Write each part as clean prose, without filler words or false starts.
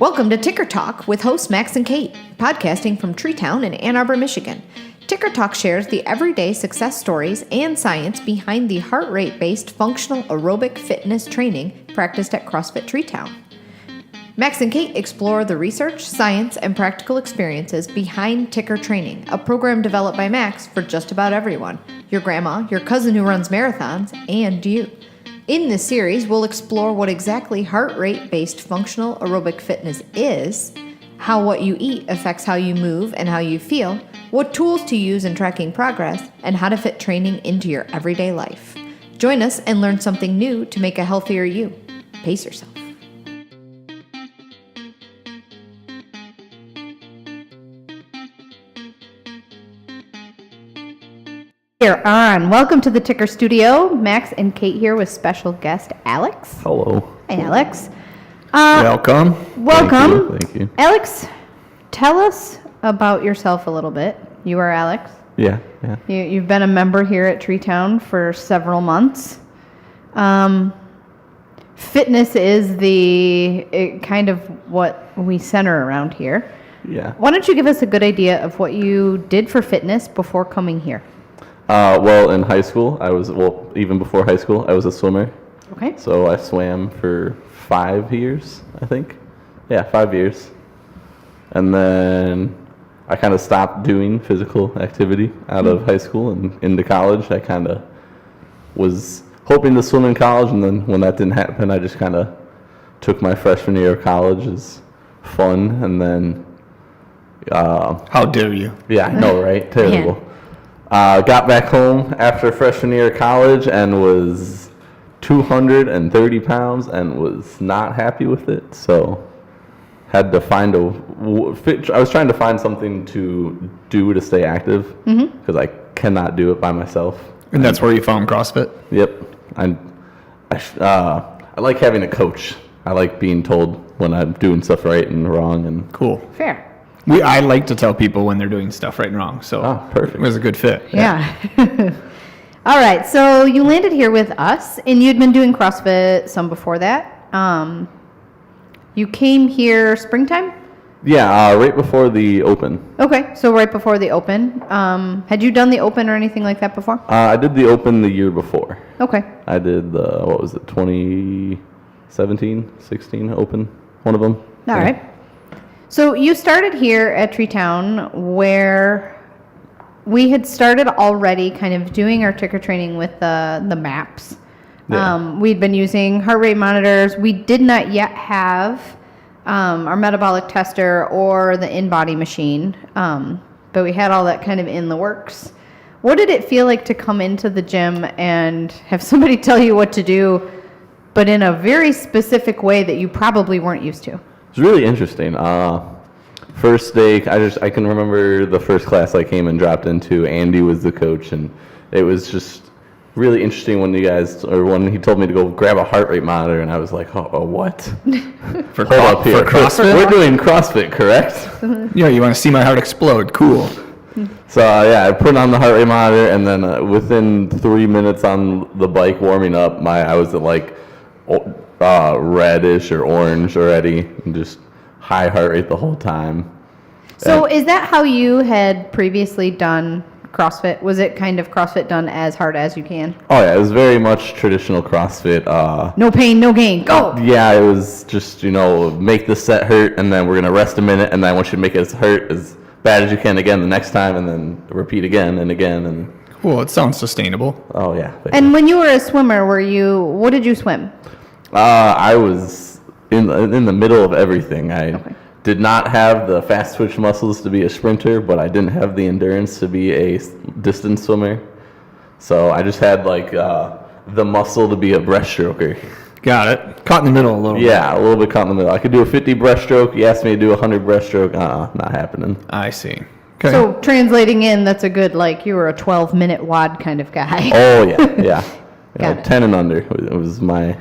Welcome to Ticker Talk with hosts Max and Kate, podcasting from TreeTown in Ann Arbor, Michigan. Ticker Talk shares the everyday success stories and science behind the heart rate-based functional aerobic fitness training practiced at CrossFit TreeTown. Max and Kate explore the research, science, and practical experiences behind Ticker Training, a program developed by Max for just about everyone, your grandma, your cousin who runs marathons, and you. In this series, we'll explore what exactly heart rate-based functional aerobic fitness is, how what you eat affects how you move and how you feel, what tools to use in tracking progress, and how to fit training into your everyday life. Join us and learn something new to make a healthier you. Pace yourself. Here on. Welcome to the Ticker Studio. Max and Kate here with special guest Alex. Hello. Hi, Alex. Welcome. Thank you. Alex, tell us about yourself a little bit. You are Alex. Yeah. You've been a member here at TreeTown for several months. Fitness is kind of what we center around here. Yeah. Why don't you give us a good idea of what you did for fitness before coming here? Well, in high school, even before high school, I was a swimmer. Okay. So I swam for 5 years, I think. Yeah, 5 years. And then I kind of stopped doing physical activity out of high school and into college. I kind of was hoping to swim in college, and then when that didn't happen, I just kind of took my freshman year of college as fun, and then... How dare you? Yeah, I know, right? Terrible. Got back home after freshman year of college and was 230 pounds and was not happy with it. So had to find I was trying to find something to do to stay active because I cannot do it by myself. And that's where you found CrossFit? Yep. I like having a coach. I like being told when I'm doing stuff right and wrong. And Cool. Fair. I like to tell people when they're doing stuff right and wrong, so perfect. It was a good fit. Yeah. All right, so you landed here with us, and you'd been doing CrossFit some before that. You came here springtime? Yeah, right before the Open. Okay, so right before the Open. Had you done the Open or anything like that before? I did the Open the year before. Okay. I did 2017, 16 Open, one of them. All right. So you started here at TreeTown where we had started already kind of doing our ticker training with the maps. Yeah. We'd been using heart rate monitors. We did not yet have our metabolic tester or the in-body machine, but we had all that kind of in the works. What did it feel like to come into the gym and have somebody tell you what to do, but in a very specific way that you probably weren't used to? It was really interesting. First day, I can remember the first class I came and dropped into. Andy was the coach, and it was just really interesting when when he told me to go grab a heart rate monitor, and I was like, oh what? For CrossFit? We're doing CrossFit, correct? Yeah, you want to see my heart explode? Cool. So I put on the heart rate monitor, and then within 3 minutes on the bike warming up, I was at like reddish or orange already, and just high heart rate the whole time. So is that how you had previously done CrossFit? Was it kind of CrossFit done as hard as you can? Oh yeah, it was very much traditional CrossFit. No pain, no gain, go! Yeah, it was just, make the set hurt, and then we're going to rest a minute, and then I want you to make it hurt as bad as you can again the next time, and then repeat again and again. And Cool, it sounds sustainable. Oh yeah. And when you were a swimmer, what did you swim? I was in the middle of everything. I did not have the fast twitch muscles to be a sprinter, but I didn't have the endurance to be a distance swimmer. So I just had the muscle to be a breaststroker. Got it. Caught in the middle a little bit. Yeah, a little bit caught in the middle. I could do a 50 breaststroke. You asked me to do a 100 breaststroke. Not happening. I see. Okay. So translating in, that's a good, you were a 12-minute WOD kind of guy. Oh, yeah. Got it. 10 and under. It was my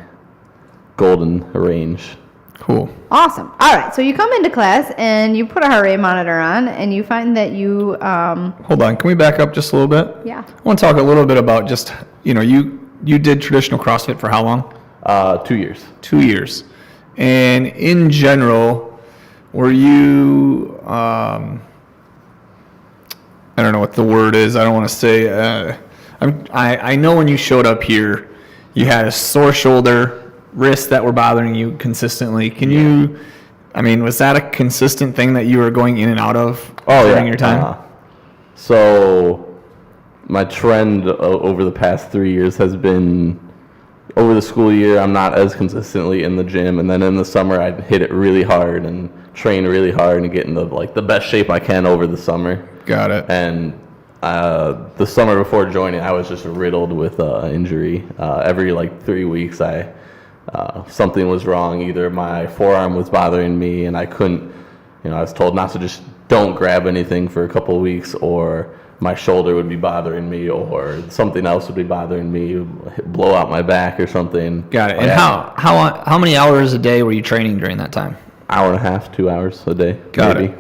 golden range. Cool. Awesome. All right, so you come into class and you put a heart rate monitor on and you find that you... Hold on, can we back up just a little bit? Yeah. I want to talk a little bit about just, you did traditional CrossFit for how long? 2 years. 2 years. And in general, were you, I don't know what the word is. I don't want to say, I know when you showed up here, you had a sore shoulder, wrists that were bothering you consistently. Can you, was that a consistent thing that you were going in and out of during your time? So my trend over the past 3 years has been, over the school year, I'm not as consistently in the gym, and then in the summer, I'd hit it really hard and train really hard and get in the best shape I can over the summer. Got it. And the summer before joining, I was just riddled with injury. Every 3 weeks, something was wrong. Either my forearm was bothering me, and I couldn't. I was told not to just don't grab anything for a couple of weeks, or my shoulder would be bothering me, or something else would be bothering me, blow out my back or something. Got it. And how many hours a day were you training during that time? Hour and a half, 2 hours a day. Got it.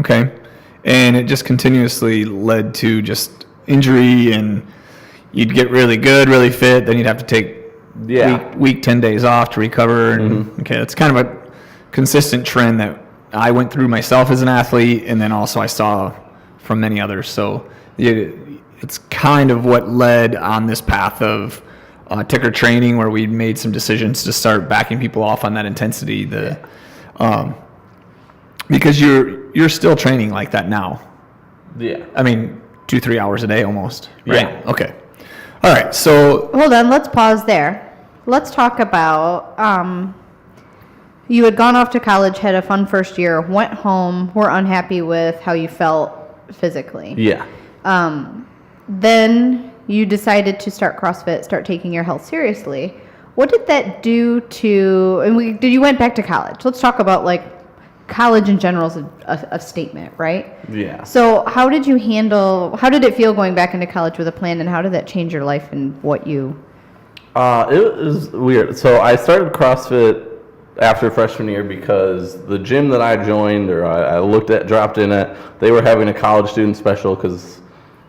Okay. And it just continuously led to just injury, and you'd get really good, really fit, then you'd have to take week 10 days off to recover. And, okay, it's kind of a consistent trend that I went through myself as an athlete, and then also I saw from many others. So it's kind of what led on this path of ticker training, where we made some decisions to start backing people off on that intensity. Because you're still training like that now. Yeah. 2-3 hours a day almost. Right? Yeah. Okay. All right. So hold on. Let's pause there. Let's talk about you had gone off to college, had a fun first year, went home, were unhappy with how you felt physically. Yeah. Then you decided to start CrossFit, start taking your health seriously. What did that do to? And you went back to college. Let's talk about college in general is a statement, right? Yeah. So how did it feel going back into college with a plan, and how did that change your life and what you? It was weird. So I started CrossFit after freshman year because the gym that I joined, or I dropped in at, they were having a college student special because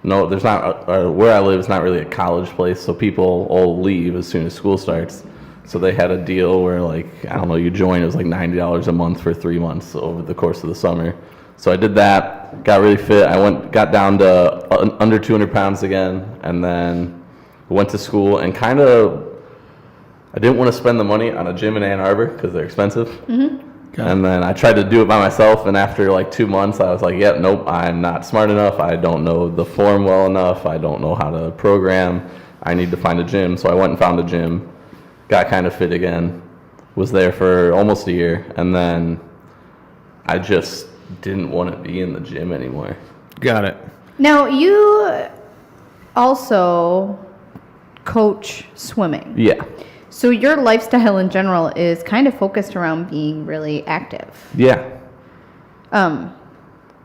there's not, where I live is not really a college place, so people all leave as soon as school starts. So they had a deal where you join, it was $90 a month for 3 months over the course of the summer. So I did that, got really fit. Got down to under 200 pounds again, and then went to school and I didn't want to spend the money on a gym in Ann Arbor because they're expensive. Mm-hmm. And then I tried to do it by myself, and after 2 months, I was like, nope, I'm not smart enough. I don't know the form well enough. I don't know how to program. I need to find a gym. So I went and found a gym. Got kind of fit again, was there for almost a year, and then I just didn't want to be in the gym anymore. Got it. Now, you also coach swimming. Yeah. So your lifestyle in general is kind of focused around being really active. Yeah.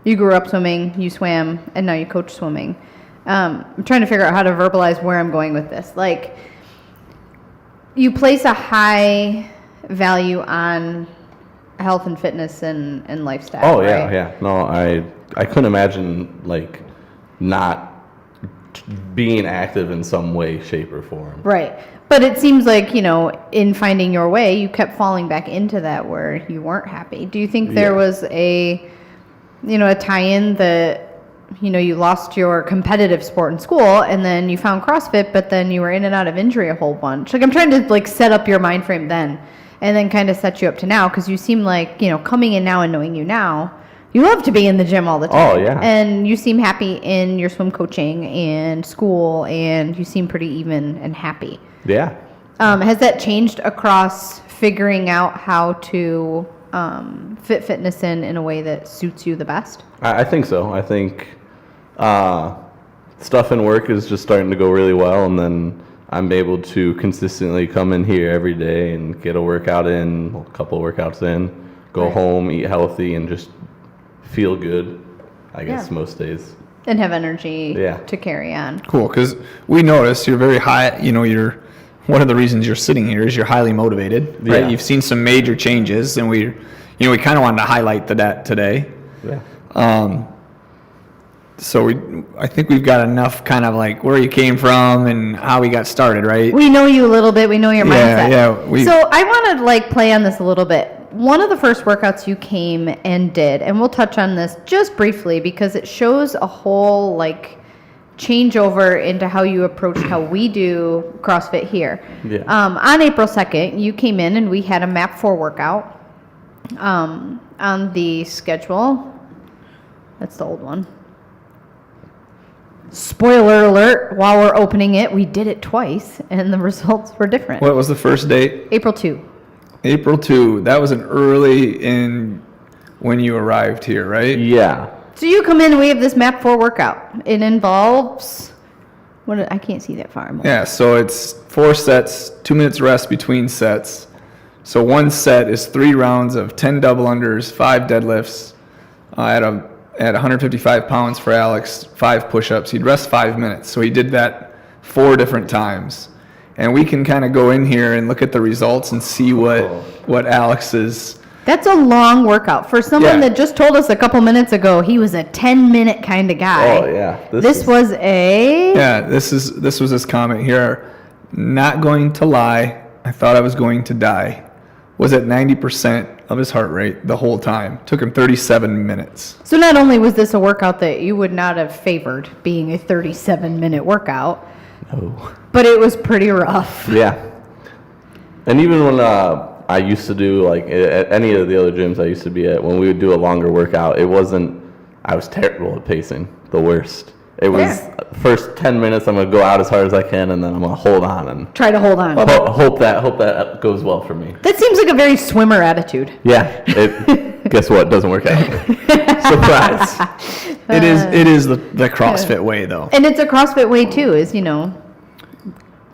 You grew up swimming, you swam, and now you coach swimming. I'm trying to figure out how to verbalize where I'm going with this. You place a high value on health and fitness and lifestyle. Oh, yeah, right? yeah. No, I couldn't imagine not being active in some way, shape, or form. Right. But it seems like, in finding your way, you kept falling back into that where you weren't happy. Do you think there was a tie-in that, you lost your competitive sport in school and then you found CrossFit, but then you were in and out of injury a whole bunch? I'm trying to set up your mind frame then and then kind of set you up to now, because you seem like, coming in now and knowing you now, you love to be in the gym all the time. Oh, yeah. And you seem happy in your swim coaching and school, and you seem pretty even and happy. Yeah. Has that changed across figuring out how to fit fitness in a way that suits you the best? I think so. I think stuff in work is just starting to go really well, and then I'm able to consistently come in here every day and get a workout in, a couple of workouts in, go home, eat healthy, and just feel good, I guess, most days. And have energy to carry on. Cool, because we noticed you're very high, you're, one of the reasons you're sitting here is you're highly motivated, right? Yeah. You've seen some major changes, and we kind of wanted to highlight that today. Yeah. So I think we've got enough kind of like where you came from and how we got started, right? We know you a little bit. We know your mindset. Yeah. So I want to like play on this a little bit. One of the first workouts you came and did, and we'll touch on this just briefly because it shows a whole like changeover into how you approach how we do CrossFit here. Yeah. On April 2nd, you came in and we had a MAP 4 workout on the schedule. That's the old one. Spoiler alert, while we're opening it, we did it twice and the results were different. What was the first date? April 2. April 2. That was an early in when you arrived here, right? Yeah. So you come in and we have this MAP 4 workout. It involves, I can't see that far. Yeah, so it's 4 sets, 2 minutes rest between sets. So one set is 3 rounds of 10 double unders, 5 deadlifts at 155 pounds for Alex, 5 push-ups. He'd rest 5 minutes. So he did that 4 different times. And we can kind of go in here and look at the results and see what Alex's... That's a long workout. For someone that just told us a couple minutes ago he was a 10-minute kind of guy. Oh, yeah. This was a... Yeah, this was his comment here. Not going to lie, I thought I was going to die. Was at 90% of his heart rate the whole time. Took him 37 minutes. So not only was this a workout that you would not have favored being a 37-minute workout, No. but it was pretty rough. Yeah. And even when I used to do, like, at any of the other gyms I used to be at, when we would do a longer workout, I was terrible at pacing, the worst. It was first 10 minutes, I'm going to go out as hard as I can, and then I'm going to hold on and Try to hold on. hope that goes well for me. That seems like a very swimmer attitude. Yeah. Guess what? Doesn't work out. Surprise. It is the CrossFit way, though. And it's a CrossFit way, too, is,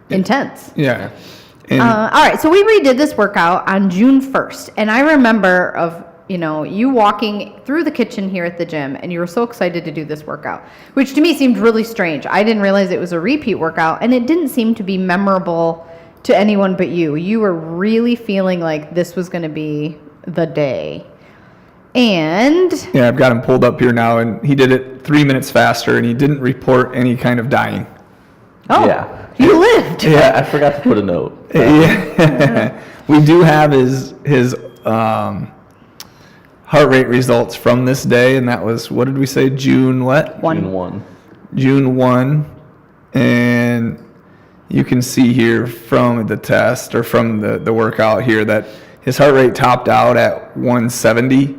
intense. Yeah. And All right, so we redid this workout on June 1st, and I remember of, you walking through the kitchen here at the gym, and you were so excited to do this workout, which to me seemed really strange. I didn't realize it was a repeat workout, and it didn't seem to be memorable to anyone but you. You were really feeling like this was going to be the day. And... yeah, I've got him pulled up here now, and he did it 3 minutes faster, and he didn't report any kind of dying. Oh, yeah. You lived. Yeah, I forgot to put a note. Yeah. We do have his heart rate results from this day, and that was, what did we say, June what? June 1. June 1. And you can see here from the test, or from the workout here, that his heart rate topped out at 170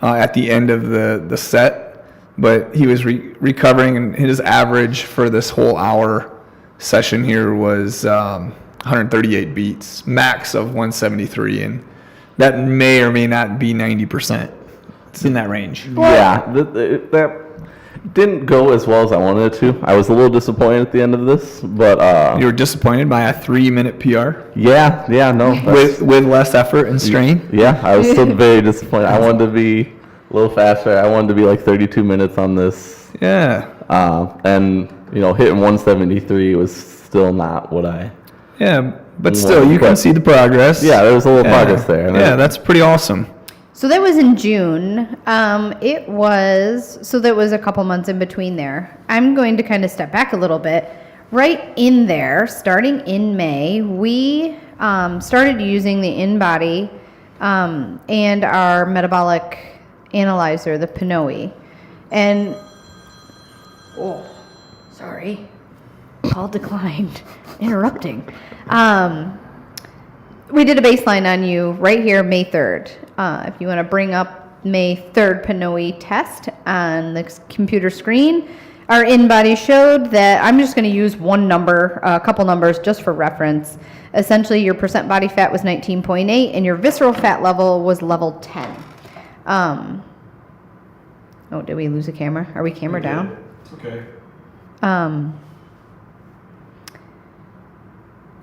at the end of the set, but he was recovering, and his average for this whole hour session here was 138 beats, max of 173, and that may or may not be 90%. It's in that range. Yeah, that didn't go as well as I wanted it to. I was a little disappointed at the end of this, but You were disappointed by a 3-minute PR? yeah, no. With less effort and strain? Yeah, I was still very disappointed. I wanted to be a little faster. I wanted to be like 32 minutes on this. Yeah. And hitting 173 was still not what I... Yeah, but still, you can see the progress. Yeah, there was a little progress there. And yeah, that's pretty awesome. So that was in June. That was a couple months in between there. I'm going to kind of step back a little bit. Right in there, starting in May, we started using the InBody and our metabolic analyzer, the Pinoe. And, sorry, call declined, interrupting. We did a baseline on you right here, May 3rd. If you want to bring up May 3rd Pinoe test on the computer screen, our InBody showed that, I'm just going to use one number, a couple numbers just for reference. Essentially, your percent body fat was 19.8 and your visceral fat level was level 10. Did we lose a camera? Are we camera down? It's okay.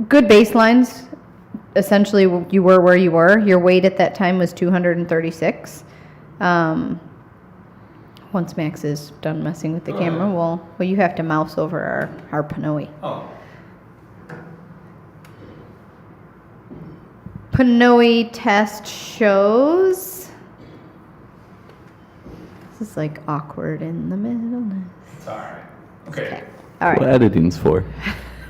Good baselines. Essentially, you were where you were. Your weight at that time was 236. Once Max is done messing with the camera, well, you have to mouse over our Pinoe. Oh. Pinoe test shows... This is like awkward in the middle. It's all right. Okay. All right. What editing's for?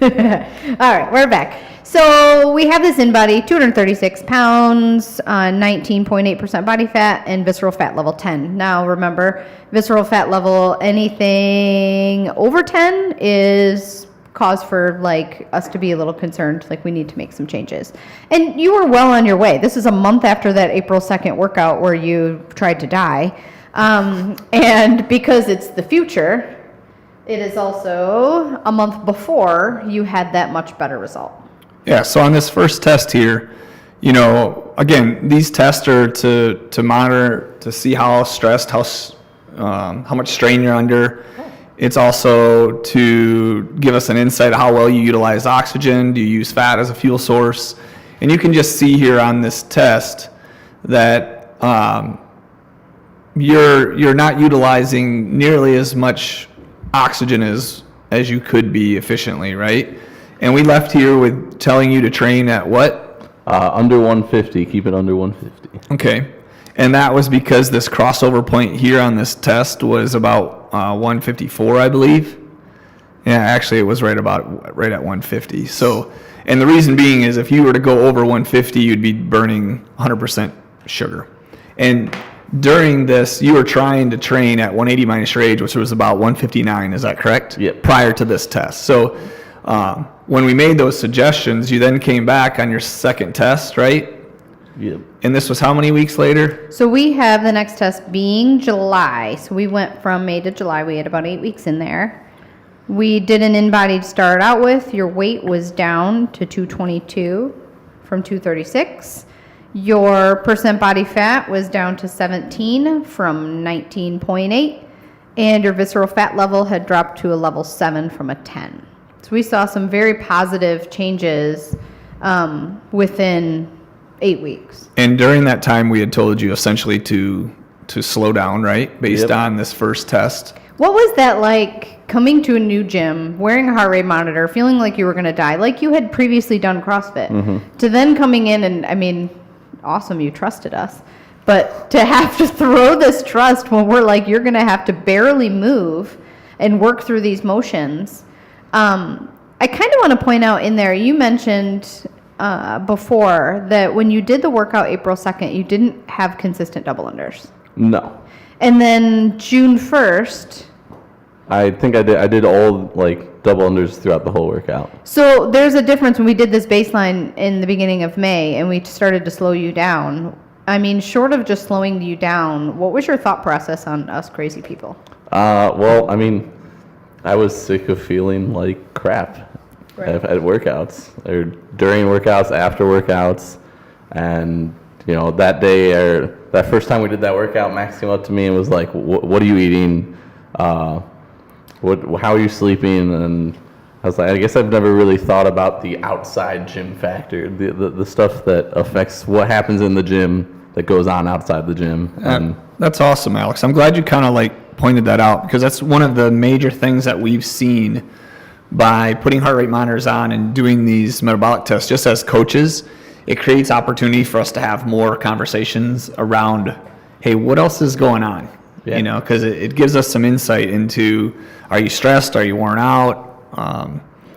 All right, we're back. So we have this in-body, 236 pounds, 19.8% body fat, and visceral fat level 10. Now remember, visceral fat level, anything over 10 is cause for like us to be a little concerned, like we need to make some changes. And you were well on your way. This is a month after that April 2nd workout where you tried to die. And because it's the future, it is also a month before you had that much better result. Yeah, so on this first test here, you know, again, these tests are to monitor, to see how stressed, how much strain you're under. It's also to give us an insight of how well you utilize oxygen. Do you use fat as a fuel source? And you can just see here on this test that you're not utilizing nearly as much oxygen as you could be efficiently, right? And we left here with telling you to train at what? Under 150. Keep it under 150. Okay. And that was because this crossover point here on this test was about 154, I believe. Yeah, actually it was right at 150. So, and the reason being is if you were to go over 150, you'd be burning 100% sugar. And during this, you were trying to train at 180 minus your age, which was about 159. Is that correct? Yep. Prior to this test. So, when we made those suggestions, you then came back on your second test, right? Yep. And this was how many weeks later? So we have the next test being July. So we went from May to July. We had about 8 weeks in there. We did an in-body to start out with. Your weight was down to 222 from 236. Your percent body fat was down to 17 from 19.8. And your visceral fat level had dropped to a level 7 from a 10. So we saw some very positive changes within 8 weeks. And during that time, we had told you essentially to slow down, right? Based Yep. on this first test. What was that like coming to a new gym, wearing a heart rate monitor, feeling like you were going to die, like you had previously done CrossFit, to then coming in and, I mean, awesome, you trusted us. But to have to throw this trust when we're like, you're going to have to barely move and work through these motions. I kind of want to point out in there, you mentioned before that when you did the workout April 2nd, you didn't have consistent double unders. No. And then June 1st. I think I did all like double unders throughout the whole workout. So there's a difference when we did this baseline in the beginning of May and we started to slow you down. I mean, short of just slowing you down, what was your thought process on us crazy people? Well, I mean, I was sick of feeling like crap at workouts, or during workouts, after workouts, and you know that day or that first time we did that workout, Max came up to me and was like, "What are you eating? How are you sleeping?" And I was like, I guess I've never really thought about the outside gym factor, the stuff that affects what happens in the gym that goes on outside the gym. And That's awesome, Alex. I'm glad you kind of like pointed that out, because that's one of the major things that we've seen by putting heart rate monitors on and doing these metabolic tests. Just as coaches, it creates opportunity for us to have more conversations around, hey, what else is going on? Yeah. You know, because it gives us some insight into, are you stressed? Are you worn out?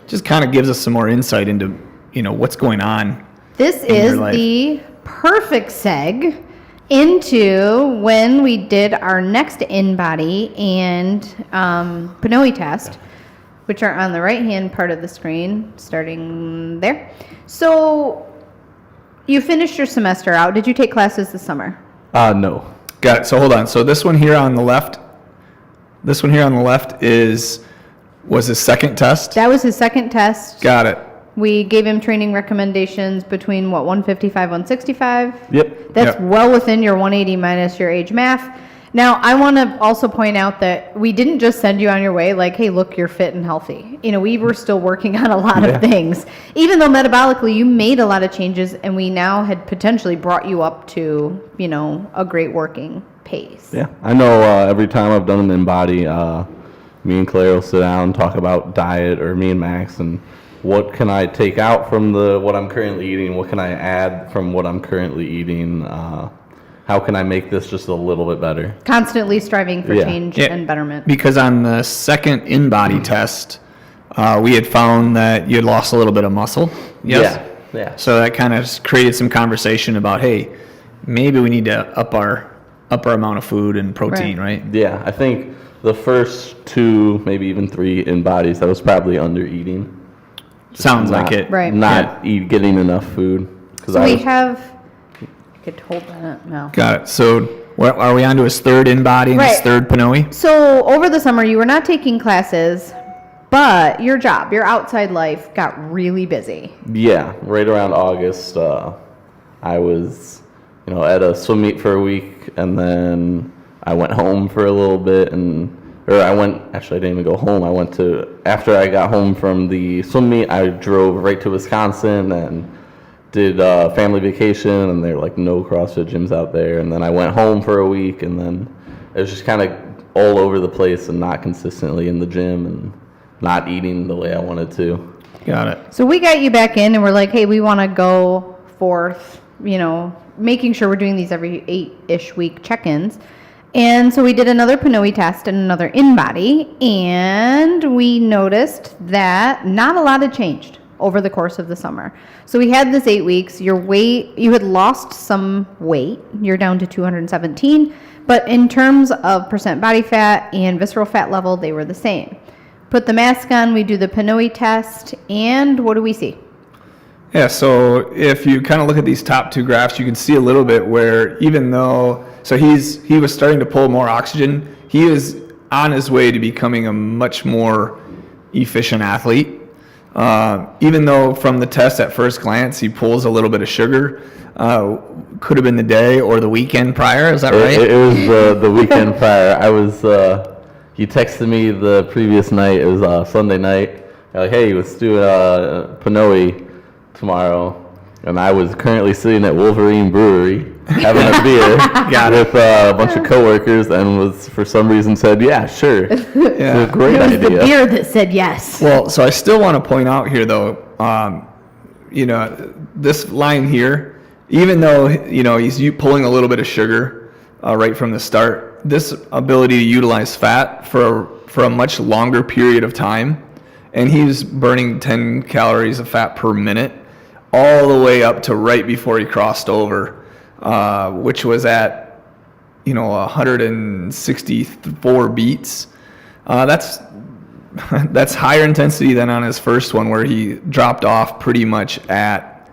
Just kind of gives us some more insight into, you know, what's going on. This is the perfect seg into when we did our next in-body and Pinoe test, which are on the right-hand part of the screen, starting there. So you finished your semester out. Did you take classes this summer? No. Got it. So hold on. So this one here on the left, was his second test? That was his second test. Got it. We gave him training recommendations between, 155, 165? Yep. That's well within your 180 minus your age math. Now, I want to also point out that we didn't just send you on your way like, hey, look, you're fit and healthy. You know, we were still working on a lot of things. Even though metabolically you made a lot of changes and we now had potentially brought you up to, you know, a great working pace. Yeah. I know every time I've done an in-body, me and Claire will sit down and talk about diet, or me and Max, and what can I take out from what I'm currently eating? What can I add from what I'm currently eating? how can I make this just a little bit better? Constantly striving for change and betterment. Because on the second in-body test, we had found that you had lost a little bit of muscle. Yes? Yeah. So that kind of created some conversation about, hey, maybe we need to up our amount of food and protein, right? Yeah, I think the first 2, maybe even 3 in-bodies, I was probably under-eating. Sounds like it. Right. Not getting enough food. So we have... I could hold that now. Got it. So are we on to his third in-body and his third Pinoy? So over the summer, you were not taking classes, but your job, your outside life got really busy. Yeah, right around August, I was, at a swim meet for a week, and then I went home for a little bit, actually I didn't even go home. After I got home from the swim meet, I drove right to Wisconsin and did a family vacation, and there were like no CrossFit gyms out there. And then I went home for a week, and then it was just kind of all over the place and not consistently in the gym and not eating the way I wanted to. Got it. So we got you back in, and we're like, hey, we want to go forth, making sure we're doing these every 8-ish week check-ins. And so we did another Pinoy test and another in-body, and we noticed that not a lot had changed over the course of the summer. So we had this 8 weeks. Your weight, you had lost some weight. You're down to 217, but in terms of percent body fat and visceral fat level, they were the same. Put the mask on, we do the Pinoy test, and what do we see? Yeah, so if you kind of look at these top 2 graphs, you can see a little bit where even though, so he was starting to pull more oxygen, he is on his way to becoming a much more efficient athlete. Even though from the test at first glance he pulls a little bit of sugar, could have been the day or the weekend prior. Is that right? It was the weekend prior. I was. He texted me the previous night. It was Sunday night. Like, hey, let's do Pinoy tomorrow. And I was currently sitting at Wolverine Brewery having a beer with a bunch of coworkers, and was for some reason said, yeah, sure. It's a great idea. It was the beer that said yes. Well, so I still want to point out here, though, this line here, even though, he's pulling a little bit of sugar right from the start, this ability to utilize fat for a much longer period of time, and he's burning 10 calories of fat per minute, all the way up to right before he crossed over, which was at, 164 beats. That's higher intensity than on his first one, where he dropped off pretty much at,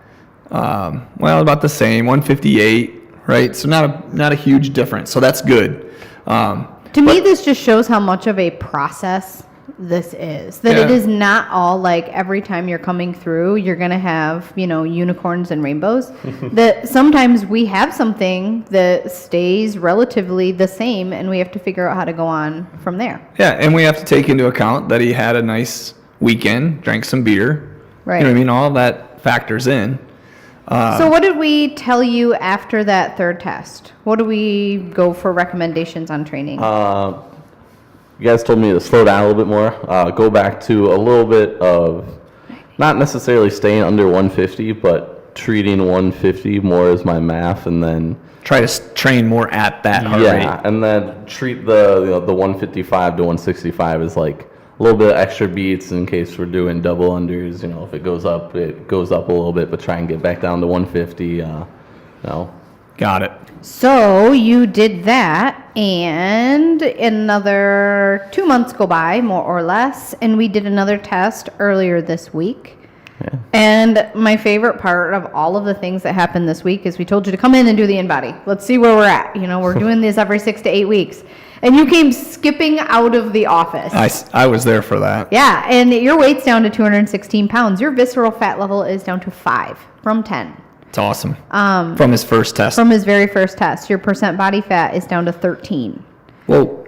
about the same, 158, right? So not a huge difference. So that's good. To me, this just shows how much of a process this is. That it is not all like every time you're coming through, you're going to have, unicorns and rainbows. That sometimes we have something that stays relatively the same, and we have to figure out how to go on from there. Yeah, and we have to take into account that he had a nice weekend, drank some beer. Right. You know what I mean? All of that factors in. So what did we tell you after that third test? What do we go for recommendations on training? You guys told me to slow down a little bit more, go back to a little bit of not necessarily staying under 150, but treating 150 more as my math, and then try to train more at that heart rate. Yeah, and then treat the 155 to 165 as like a little bit of extra beats in case we're doing double unders. If it goes up a little bit, but try and get back down to 150. Got it. So you did that, and another 2 months go by, more or less, and we did another test earlier this week. Yeah. And my favorite part of all of the things that happened this week is we told you to come in and do the in-body. Let's see where we're at. We're doing this every 6 to 8 weeks. And you came skipping out of the office. I was there for that. Yeah, and your weight's down to 216 pounds. Your visceral fat level is down to 5 from 10. It's awesome. From his first test. From his very first test. Your percent body fat is down to 13. Whoa.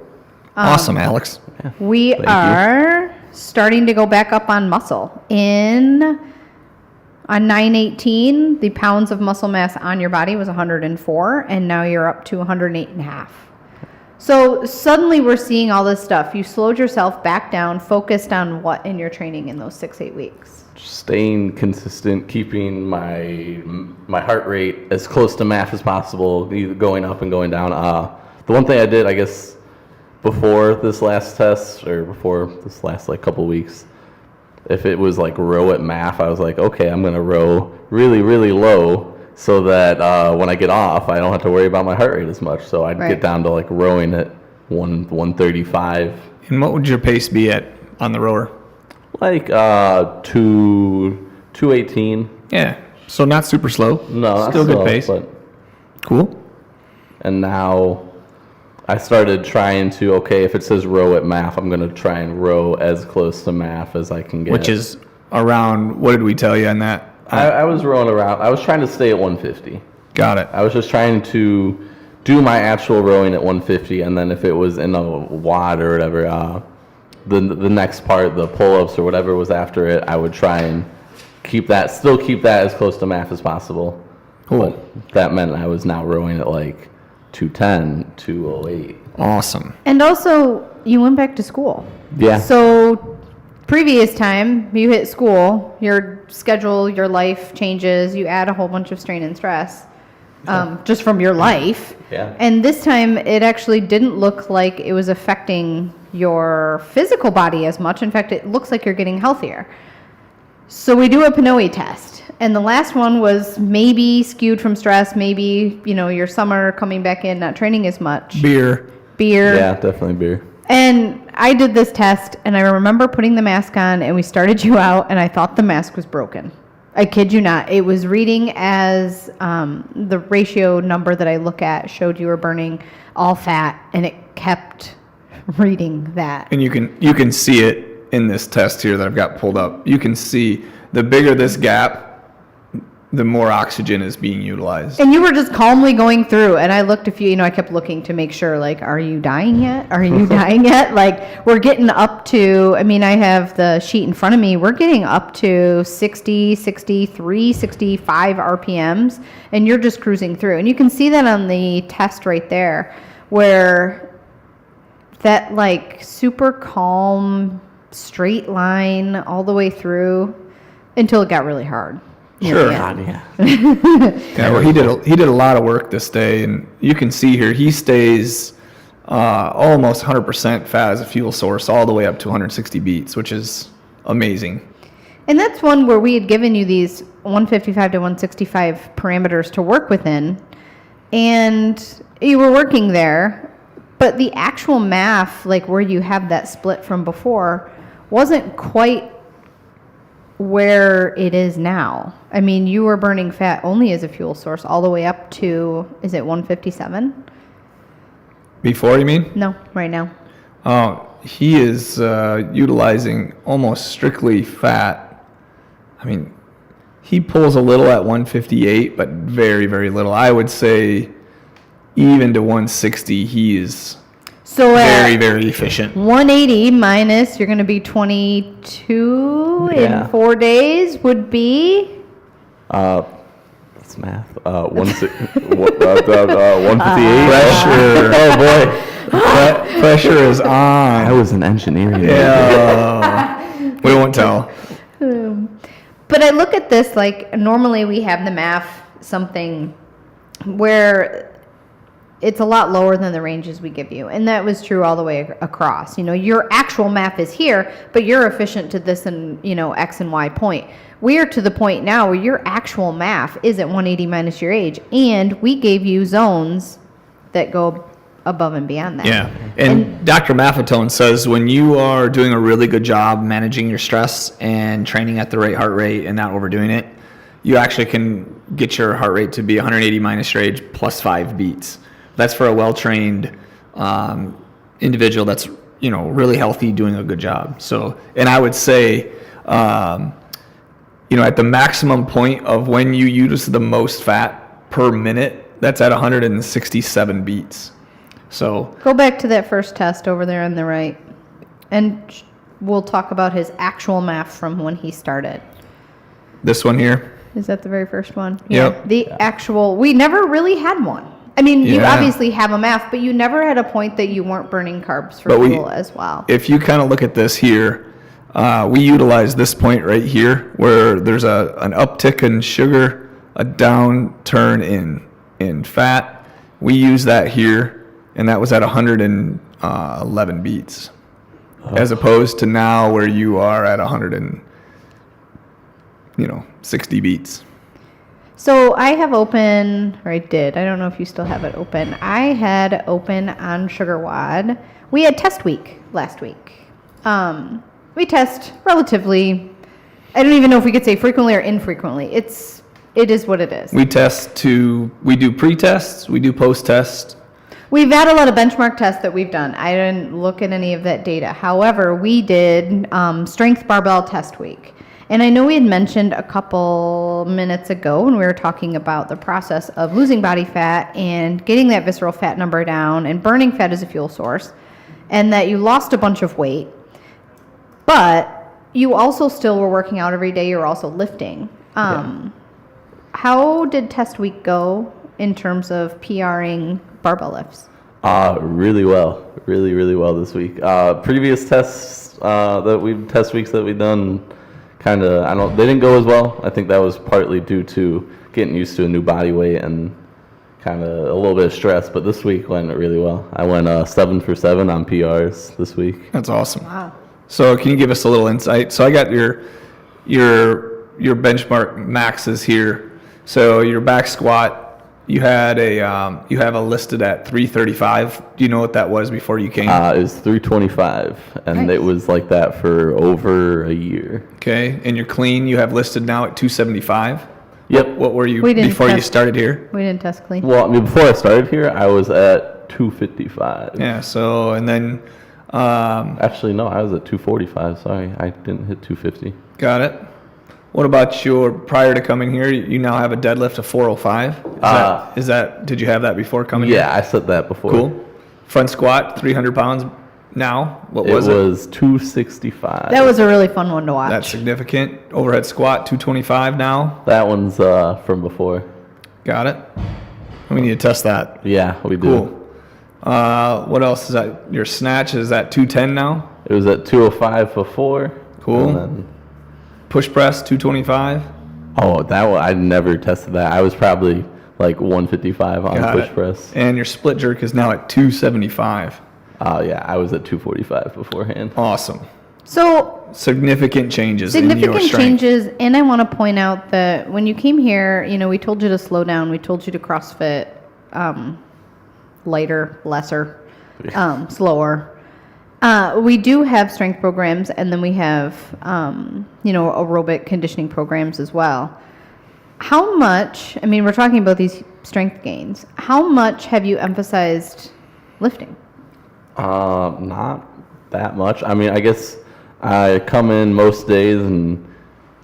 Awesome, Alex. Yeah. We are starting to go back up on muscle. On 9/18, the pounds of muscle mass on your body was 104, and now you're up to 108.5. So suddenly we're seeing all this stuff. You slowed yourself back down, focused on what in your training in those 6-8 weeks? Staying consistent, keeping my heart rate as close to MAF as possible, either going up and going down. The one thing I did, I guess, before this last test, or before this last like couple weeks, if it was like row at MAF, I was like, okay, I'm gonna row really, really low, so that when I get off, I don't have to worry about my heart rate as much. So I'd get down to like rowing at 135. And what would your pace be at on the rower? Like 218. Yeah. So not super slow. No, not still slow, good pace. But, cool. and now I started trying to, okay, if it says row at MAF, I'm going to try and row as close to MAF as I can get. Which is around, what did we tell you on that? I was rowing around. I was trying to stay at 150. Got it. I was just trying to do my actual rowing at 150, and then if it was in a wad or whatever, the next part, the pull-ups or whatever was after it, I would try and still keep that as close to MAF as possible. Cool. But that meant I was now rowing at like 210, 208. Awesome. And also, you went back to school. Yeah. So previous time you hit school, your schedule, your life changes, you add a whole bunch of strain and stress just from your life. Yeah. And this time it actually didn't look like it was affecting your physical body as much. In fact, it looks like you're getting healthier. So we do a PNOE test, and the last one was maybe skewed from stress, maybe, your summer coming back in, not training as much. Beer. Yeah, definitely beer. And I did this test, and I remember putting the mask on, and we started you out, and I thought the mask was broken. I kid you not. It was reading as the ratio number that I look at showed you were burning all fat, and it kept reading that. And you can see it in this test here that I've got pulled up. You can see the bigger this gap, the more oxygen is being utilized. And you were just calmly going through, and I looked I kept looking to make sure, like, are you dying yet? Are you dying yet? Like, we're getting up to, I have the sheet in front of me, we're getting up to 60, 63, 65 RPMs, and you're just cruising through. And you can see that on the test right there, where that, like, super calm, straight line all the way through until it got really hard. Sure. Yeah. Yeah, well, he did a lot of work this day, and you can see here he stays almost 100% fat as a fuel source all the way up to 160 beats, which is amazing. And that's one where we had given you these 155 to 165 parameters to work within, and you were working there, but the actual MAF, like where you have that split from before, wasn't quite where it is now. You were burning fat only as a fuel source all the way up to, is it 157? Before, you mean? No, right now. He is utilizing almost strictly fat. He pulls a little at 158, but very, very little. I would say even to 160, he is very, very efficient. 180 minus, you're going to be 22 in 4 days would be? That's math. 158. Pressure. Oh boy. Pressure is on. I was an engineering. Yeah. We won't tell. But I look at this like normally we have the MAF something where it's a lot lower than the ranges we give you. And that was true all the way across. Your actual MAF is here, but you're efficient to this and, X and Y point. We are to the point now where your actual MAF is at 180 minus your age. And we gave you zones that go above and beyond that. Yeah. And Dr. Maffetone says when you are doing a really good job managing your stress and training at the right heart rate and not overdoing it, you actually can get your heart rate to be 180 minus your age plus 5 beats. That's for a well-trained individual that's, really healthy, doing a good job. So, and I would say, at the maximum point of when you use the most fat per minute, that's at 167 beats. So go back to that first test over there on the right, and we'll talk about his actual MAF from when he started. This one here? Is that the very first one? Yep. The actual, we never really had one. I mean, you obviously have a math, but you never had a point that you weren't burning carbs for fuel as well. If you kind of look at this here, we utilize this point right here where there's an uptick in sugar, a downturn in fat. We use that here, and that was at 111 beats, as opposed to now where you are at 60 beats. So I have open, or I did, I don't know if you still have it open. I had open on SugarWOD. We had test week last week. We test relatively, I don't even know if we could say frequently or infrequently. It is what it is. We do pre-tests, we do post-tests. We've had a lot of benchmark tests that we've done. I didn't look at any of that data. However, we did strength barbell test week. And I know we had mentioned a couple minutes ago when we were talking about the process of losing body fat and getting that visceral fat number down and burning fat as a fuel source, and that you lost a bunch of weight, but you also still were working out every day. You were also lifting. How did test week go in terms of PRing barbell lifts? Really well. Really, really well this week. Previous tests test weeks that we've done, they didn't go as well. I think that was partly due to getting used to a new body weight and kind of a little bit of stress, but this week went really well. I went 7 for 7 on PRs this week. That's awesome. Wow. So can you give us a little insight? So I got your benchmark maxes here. So your back squat, you have a listed at 335. Do you know what that was before you came? It was 325, and Nice. It was like that for over a year. Okay, and your clean you have listed now at 275. Yep. What were you We didn't before you test- started here? We didn't test clean. Well, I mean, before I started here, I was at 255. Yeah. So and then Actually, no, I was at 245. Sorry, I didn't hit 250. got it. What about prior to coming here? You now have a deadlift of 405. Did you have that before coming here? Yeah, I said that before. Cool. Front squat, 300 pounds now. What was it? It was 265. That was a really fun one to watch. That's significant. Overhead squat, 225 now. That one's from before. Got it. We need to test that. Yeah, we do. Cool. What else is that? Your snatch is at 210 now. It was at 205 before. Cool. And then, Push press, 225. oh, that one, I never tested that. I was probably like 155 on Got push it. press. And your split jerk is now at 275. Yeah, I was at 245 beforehand. Awesome. So Significant changes in your significant strength. changes, and I want to point out that when you came here, we told you to slow down. We told you to CrossFit lighter, lesser, slower. We do have strength programs, and then we have, aerobic conditioning programs as well. How much, we're talking about these strength gains. How much have you emphasized lifting? Not that much. I guess I come in most days, and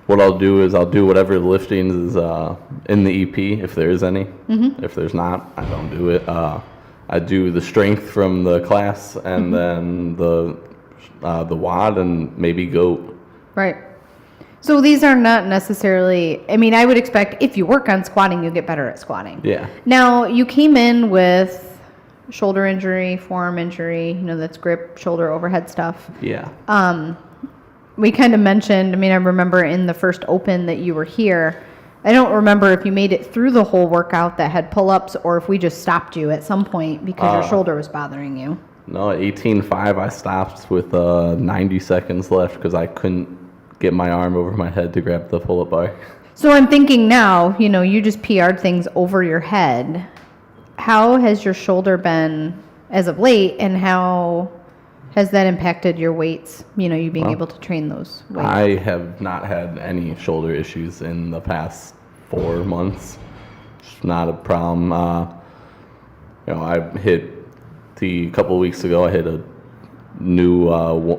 what I'll do is I'll do whatever lifting is in the EP, if there is any. Mm-hmm. If there's not, I don't do it. I do the strength from the class, and then the WOD and maybe GOAT. Right. So these are not necessarily, I would expect if you work on squatting, you'll get better at squatting. Yeah. Now, you came in with shoulder injury, forearm injury, that's grip, shoulder, overhead stuff. Yeah. We kind of mentioned, I remember in the first open that you were here, I don't remember if you made it through the whole workout that had pull-ups or if we just stopped you at some point because your shoulder was bothering you. No, at 18.5 I stopped with 90 seconds left because I couldn't get my arm over my head to grab the pull-up bar. So I'm thinking now, you just PR'd things over your head. How has your shoulder been as of late, and how has that impacted your weights, you being able to train those weights? I have not had any shoulder issues in the past 4 months. It's not a problem. I hit a couple of weeks ago, I hit a new,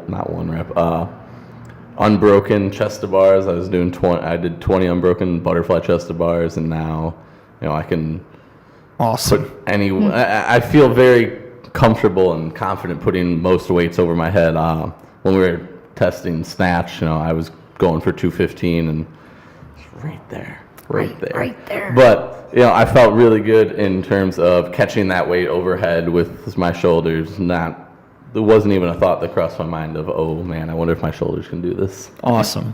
not one rep, unbroken chest to bars. I did 20 unbroken butterfly chest to bars, and now, I can Awesome. put any, I feel very comfortable and confident putting most weights over my head. When we were testing snatch, I was going for 215 and it's right there. right there. Right there. But, I felt really good in terms of catching that weight overhead with my shoulders. There wasn't even a thought that crossed my mind of, oh man, I wonder if my shoulders can do this. Awesome.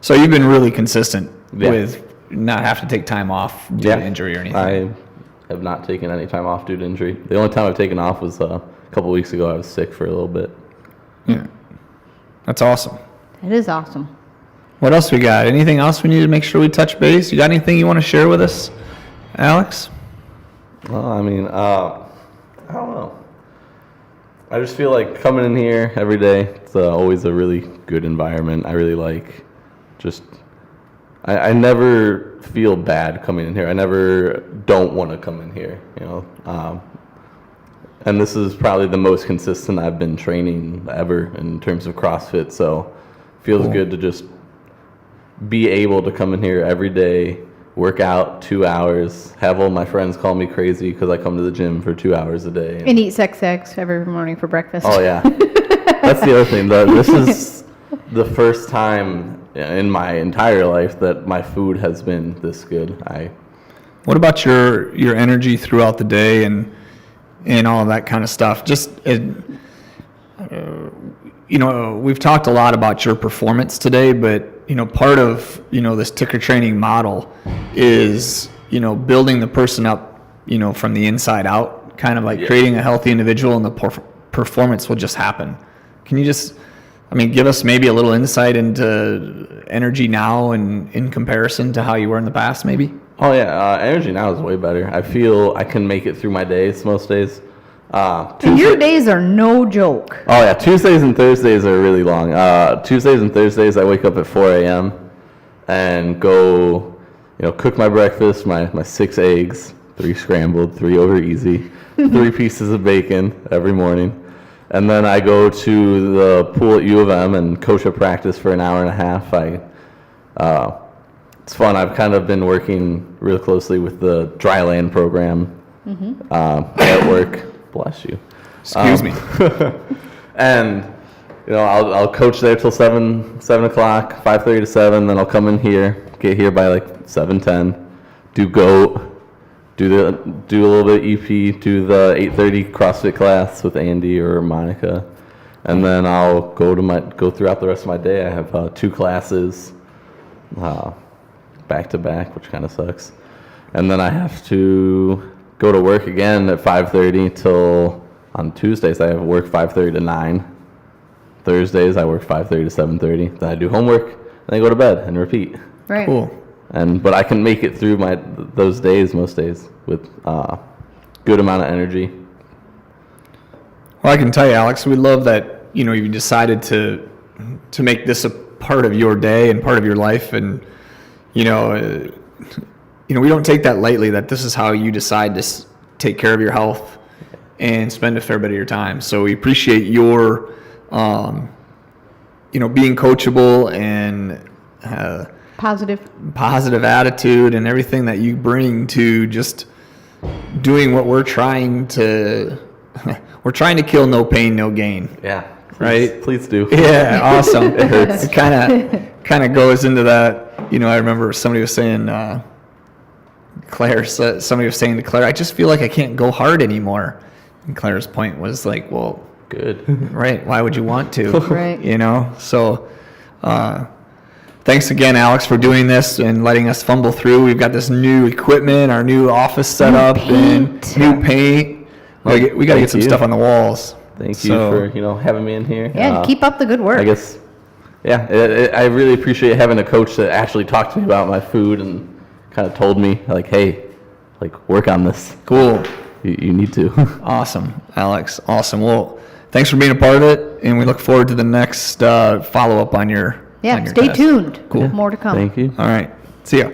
So you've been really consistent Yeah. with not have to take time off due to injury or anything. I have not taken any time off due to injury. The only time I've taken off was a couple weeks ago. I was sick for a little bit. Yeah. That's awesome. It is awesome. What else we got? Anything else we need to make sure we touch base? You got anything you want to share with us, Alex? Well, I mean, I don't know. I just feel like coming in here every day, it's always a really good environment. I really like I never feel bad coming in here. I never don't want to come in here, and this is probably the most consistent I've been training ever in terms of CrossFit. So it feels good to just be able to come in here every day, work out 2 hours, have all my friends call me crazy because I come to the gym for 2 hours a day. And eat sex eggs every morning for breakfast. Oh, yeah. That's the other thing. This is the first time in my entire life that my food has been this good. What about your energy throughout the day and all of that kind of stuff? Just, we've talked a lot about your performance today, but part of this ticker training model is building the person up from the inside out, kind of like creating a healthy individual, and the performance will just happen. Can you just give us maybe a little insight into energy now and in comparison to how you were in the past, maybe? Oh yeah, energy now is way better. I feel I can make it through my days most days. And your days are no joke. Oh yeah, Tuesdays and Thursdays are really long. Tuesdays and Thursdays I wake up at 4 a.m. and go, cook my breakfast, my 6 eggs, 3 scrambled, 3 over easy, 3 pieces of bacon every morning. And then I go to the pool at U of M and coach a practice for an hour and a half. It's fun. I've kind of been working real closely with the dry land program at work. Bless you. Excuse me. And I'll coach there till 7 o'clock, 5:30 to 7. Then I'll come in here, get here by like 7:10, do GOAT, do a little bit of EP, do the 8:30 CrossFit class with Andy or Monica, and then I'll go throughout the rest of my day. I have 2 classes, back to back, which kind of sucks, and then I have to go to work again at 5:30 till on Tuesdays I have work 5:30 to 9. Thursdays I work 5:30 to 7:30. Then I do homework, and I go to bed and repeat. Right. Cool. But I can make it through those days most days with good amount of energy. Well, I can tell you, Alex, we love that you decided to make this a part of your day and part of your life, and we don't take that lightly. That this is how you decide to take care of your health and spend a fair bit of your time. So we appreciate your being coachable and positive attitude and everything that you bring to just doing what we're trying to kill no pain, no gain. Yeah. Right? Please do. Yeah, awesome. It hurts. It kind of goes into that. I remember somebody was saying, somebody was saying to Claire, I just feel like I can't go hard anymore. And Claire's point was like, well, good. Right. Why would you want to? Right. So thanks again, Alex, for doing this and letting us fumble through. We've got this new equipment, our new office set up, and new paint. We got to get some stuff on the walls. Thank you for having me in here. Yeah, keep up the good work. I guess, I really appreciate having a coach that actually talked to me about my food and kind of told me, like, hey, work on this. Cool. You need to. Awesome, Alex. Awesome. Well, thanks for being a part of it, and we look forward to the next follow-up on your stay test. tuned. Cool. More to come. Thank you. All right. See ya.